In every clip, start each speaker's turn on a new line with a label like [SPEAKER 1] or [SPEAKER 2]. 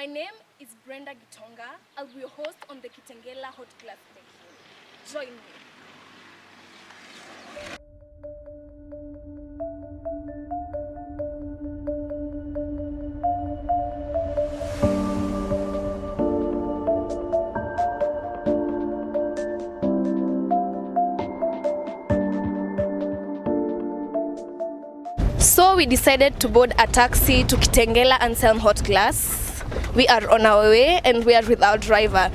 [SPEAKER 1] My name is Brenda Gitonga. I'll be your host on the Kitengela Hot Glass section. Join me. So we decided to board a taxi to Kitengela Anselm Hot Glass. We are on our way and we are with our driver.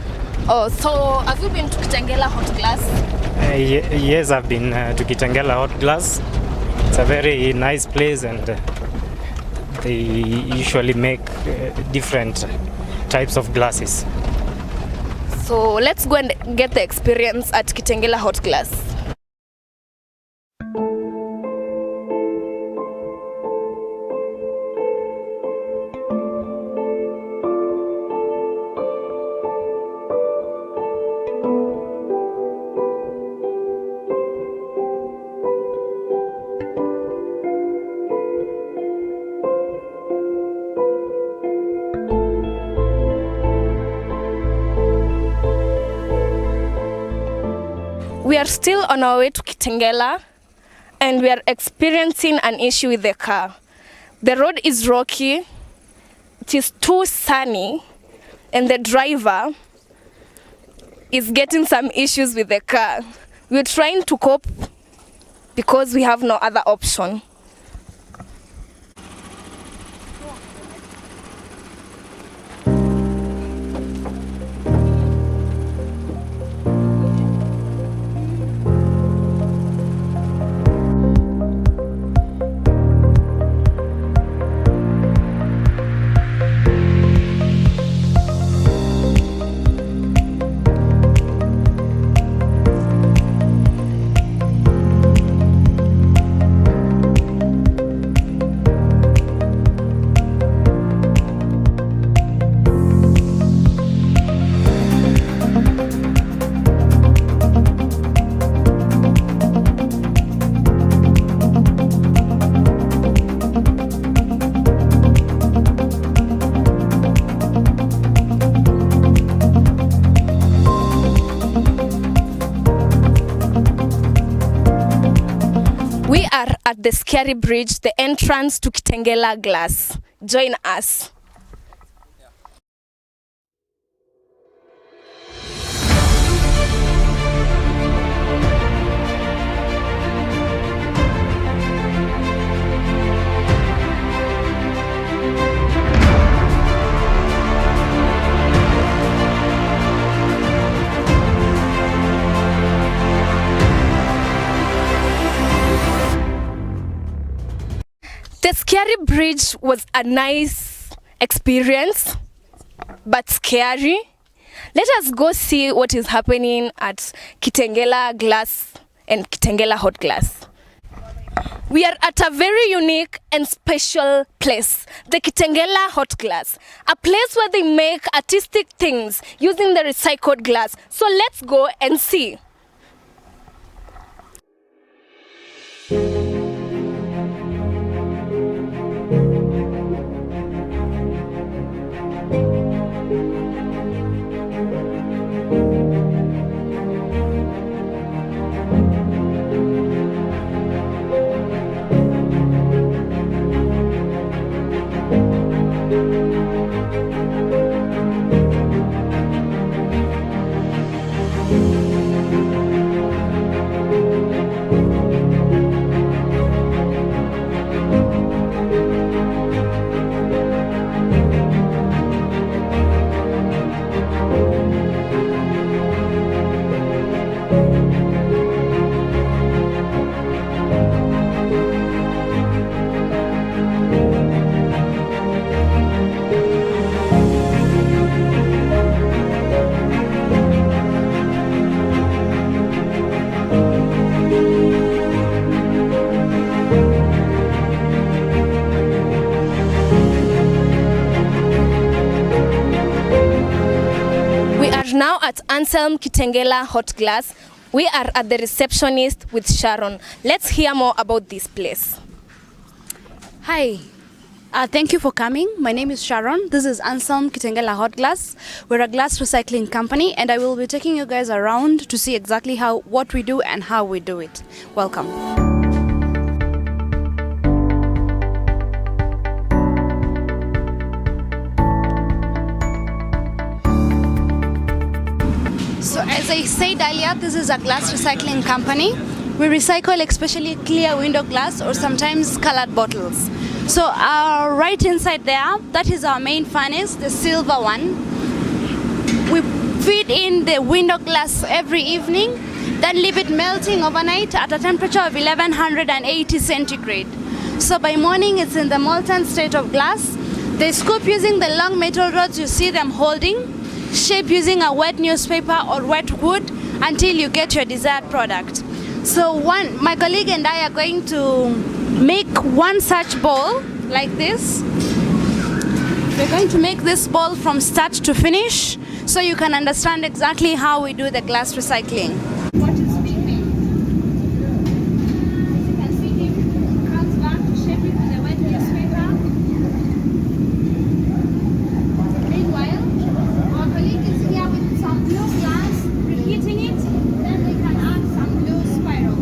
[SPEAKER 1] Oh, so have you been to Kitengela Hot Glass?
[SPEAKER 2] Yes, I've been to Kitengela Hot Glass. It's a very nice place and they usually make different types of glasses.
[SPEAKER 1] So let's go and get the experience at Kitengela Hot Glass. We are still on our way to Kitengela and we are experiencing an issue with the car. The road is rocky, it is too sunny, and the driver is getting some issues with the car. We're trying to cope because we have no other option. We are at the Scary Bridge, the entrance to Kitengela Glass. Join us. The Scary Bridge was a nice experience, but scary. Let us go see what is happening at Kitengela Glass and Kitengela Hot Glass. We are at a very unique and special place, the Kitengela Hot Glass, a place where they make artistic things using the recycled glass. So let's go and see. Now at Anselm Kitengela Hot Glass, we are at the receptionist with Sharon. Let's hear more about this place.
[SPEAKER 3] Hi, Thank you for coming. My name is Sharon. This is Anselm Kitengela Hot Glass. We're a glass recycling company, and I will be taking you guys around to see exactly what we do and how we do it. Welcome. So as I said earlier, this is a glass recycling company. We recycle especially clear window glass or sometimes colored bottles. So right inside there, that is our main furnace, the silver one. We feed in the window glass every evening, then leave it melting overnight at a temperature of 1180 centigrade. So by morning it's in the molten state of glass. They scoop using the long metal rods you see them holding, shape using a wet newspaper or wet wood until you get your desired product. So my colleague and I are going to make one such ball like this. We're going to make this ball from start to finish so you can understand exactly how we do the glass recycling. What is being made? As you can see, he comes back to shape it with a wet newspaper. Meanwhile, our colleague is here with some blue glass, reheating it, then we can add some blue spiral.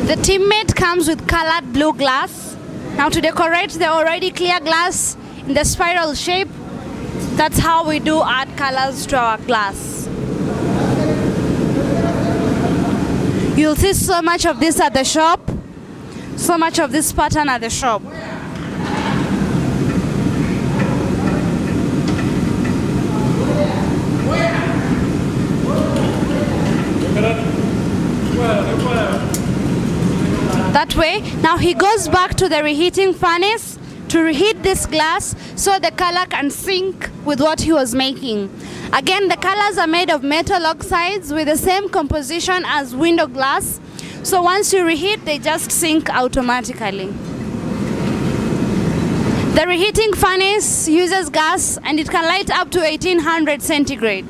[SPEAKER 3] The teammate comes with colored blue glass. Now to decorate the already clear glass in the spiral shape, that's how we do add colors to our glass. You'll see so much of this at the shop, so much of this pattern at the shop. That way, now he goes back to the reheating furnace to reheat this glass so the color can sync with what he was making. Again, the colors are made of metal oxides with the same composition as window glass. So once you reheat, they just sync automatically. The reheating furnace uses gas and it can light up to 1800 centigrade.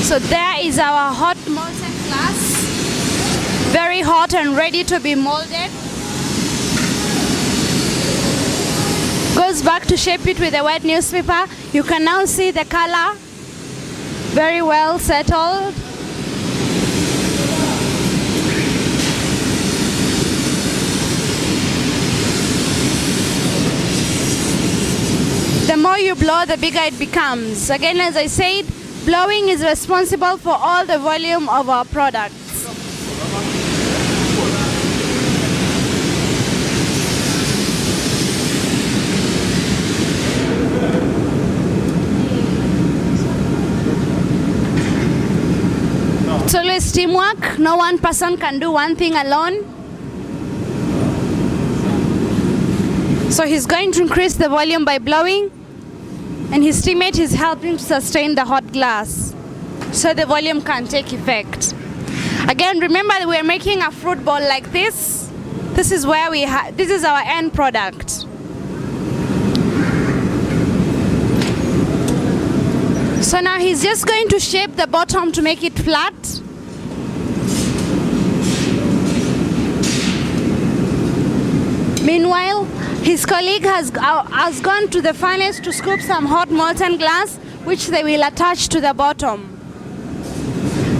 [SPEAKER 3] So there is our hot molten glass, very hot and ready to be molded. Goes back to shape it with a wet newspaper. You can now see the color very well settled. The more you blow, the bigger it becomes. Again, as I said, blowing is responsible for all the volume of our products. It's always teamwork. No one person can do one thing alone. So he's going to increase the volume by blowing, and his teammate is helping to sustain the hot glass so the volume can take effect. Again, remember that we're making a fruit ball like this. This is where this is our end product. So now he's just going to shape the bottom to make it flat. Meanwhile, his colleague has gone to the furnace to scoop some hot molten glass, which they will attach to the bottom.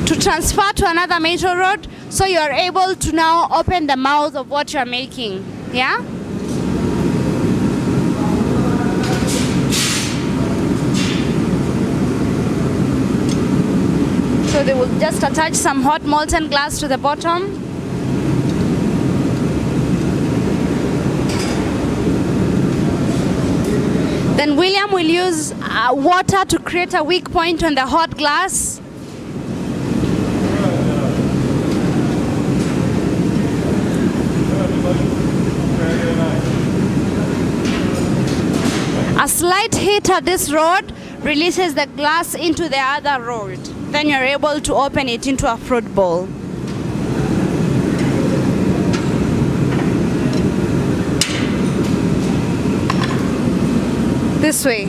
[SPEAKER 3] to transfer to another metal rod, so you are able to now open the mouth of what you are making. Yeah? So they will just attach some hot molten glass to the bottom. Then William will use water to create a weak point on the hot glass. A slight hit at this rod releases the glass into the other rod. Then you're able to open it into a fruit bowl. This way.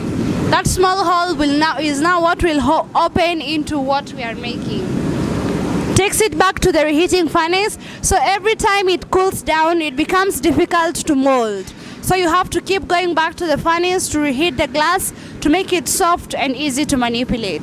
[SPEAKER 3] That small hole is now what will open into what we are making. Takes it back to the reheating furnace, so every time it cools down, it becomes difficult to mold. So you have to keep going back to the furnace to reheat the glass to make it soft and easy to manipulate.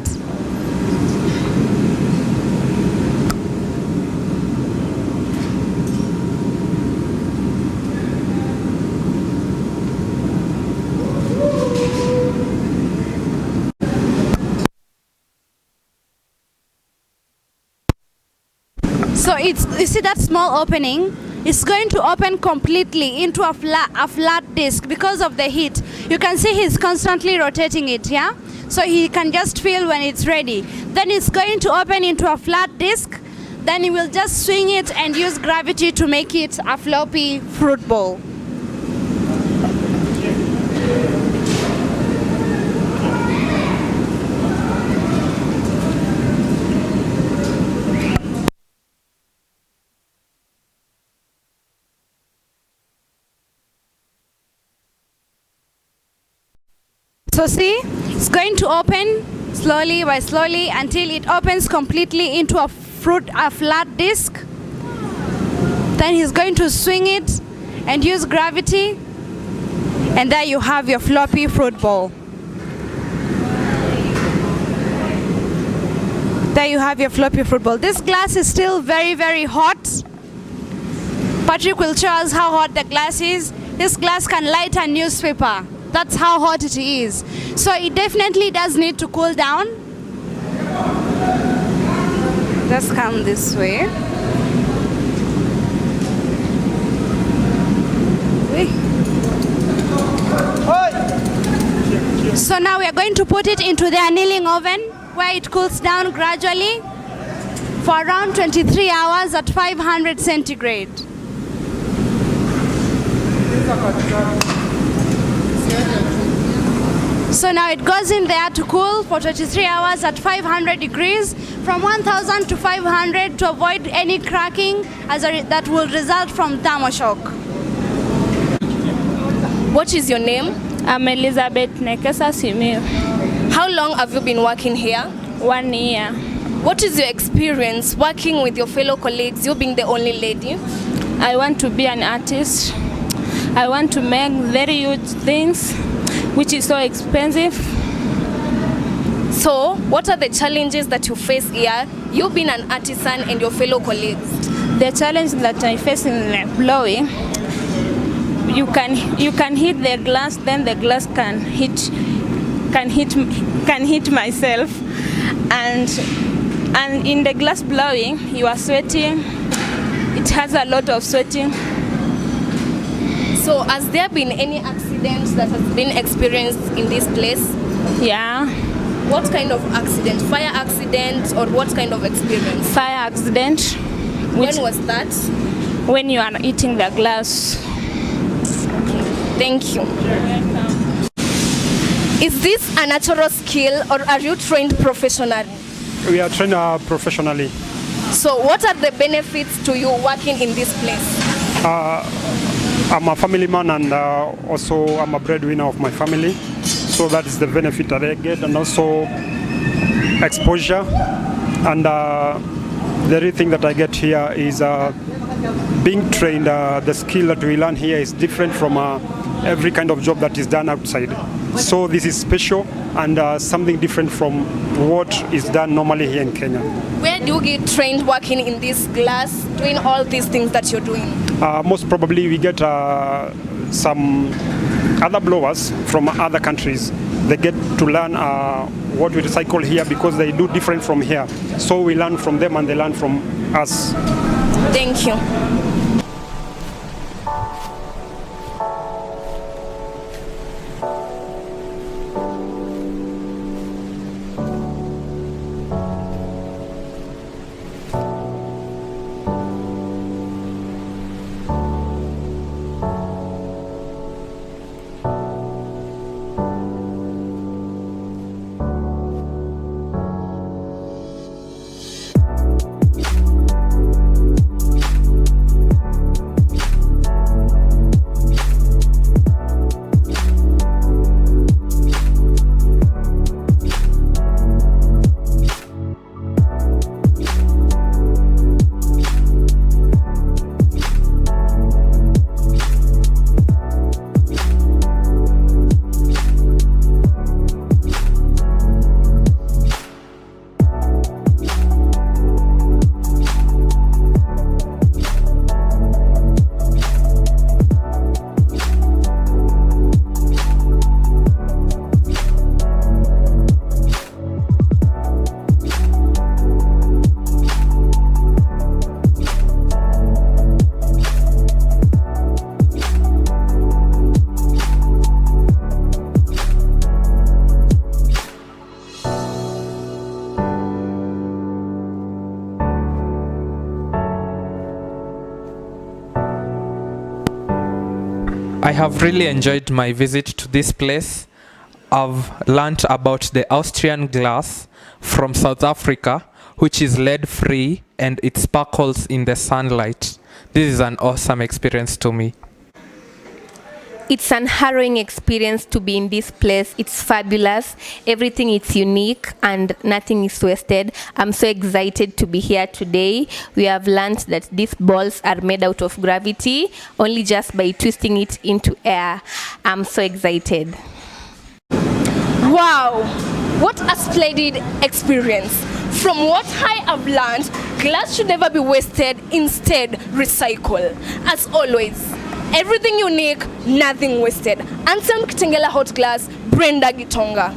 [SPEAKER 3] So you see that small opening? It's going to open completely into a flat disc because of the heat. You can see he's constantly rotating it, yeah? So he can just feel when it's ready. Then it's going to open into a flat disc. Then he will just swing it and use gravity to make it a floppy fruit bowl. So see, it's going to open slowly by slowly until it opens completely into a flat disc. Then he's going to swing it and use gravity, and there you have your floppy fruit bowl. There you have your floppy fruit bowl. This glass is still very, very hot. Patrick will show us how hot the glass is. This glass can light a newspaper. That's how hot it is. So it definitely does need to cool down. Just come this way. So now we are going to put it into the annealing oven where it cools down gradually for around 23 hours at 500 centigrade. So now it goes in there to cool for 23 hours at 500 degrees, from 1000 to 500 to avoid any cracking that will result from thermoshock.
[SPEAKER 1] What is your name?
[SPEAKER 4] I'm Elizabeth Nekesa Simiu.
[SPEAKER 1] How long have you been working here?
[SPEAKER 4] 1 year.
[SPEAKER 1] What is your experience working with your fellow colleagues, you being the only lady?
[SPEAKER 4] I want to be an artist. I want to make very huge things, which is so expensive.
[SPEAKER 1] So, what are the challenges that you face here, you being an artisan and your fellow colleagues?
[SPEAKER 4] The challenge that I face in blowing, you can hit the glass, then the glass can hit myself, and in the glass blowing, you are sweating. It has a lot of sweating.
[SPEAKER 1] So, has there been any accidents that has been experienced in this place?
[SPEAKER 4] Yeah.
[SPEAKER 1] What kind of accident? Fire accident or what kind of experience?
[SPEAKER 4] Fire accident.
[SPEAKER 1] When was that?
[SPEAKER 4] When you are eating the glass.
[SPEAKER 1] Thank you. Is this a natural skill or are you trained professionally?
[SPEAKER 5] We are trained professionally.
[SPEAKER 1] So what are the benefits to you working in this place?
[SPEAKER 5] I'm a family man and also I'm a breadwinner of my family. So that is the benefit that I get, and also exposure. And the real thing that I get here is being trained. The skill that we learn here is different from every kind of job that is done outside. So this is special and something different from what is done normally here in Kenya.
[SPEAKER 1] Where do you get trained working in this glass, doing all these things that you're doing?
[SPEAKER 5] Most probably we get some other blowers from other countries. They get to learn what we recycle here because they do different from here. So we learn from them and they learn from us.
[SPEAKER 1] Thank you.
[SPEAKER 6] I have really enjoyed my visit to this place. I've learnt about the Austrian glass from South Africa, which is lead-free and it sparkles in the sunlight. This is an awesome experience to me.
[SPEAKER 1] It's an harrowing experience to be in this place. It's fabulous. Everything is unique and nothing is wasted. I'm so excited to be here today. We have learned that these balls are made out of gravity only just by twisting it into air. I'm so excited. Wow, what a splendid experience. From what I have learned, glass should never be wasted, instead recycle. As always, everything unique, nothing wasted. Anselm Kitengela Hot Glass, Brenda Gitonga.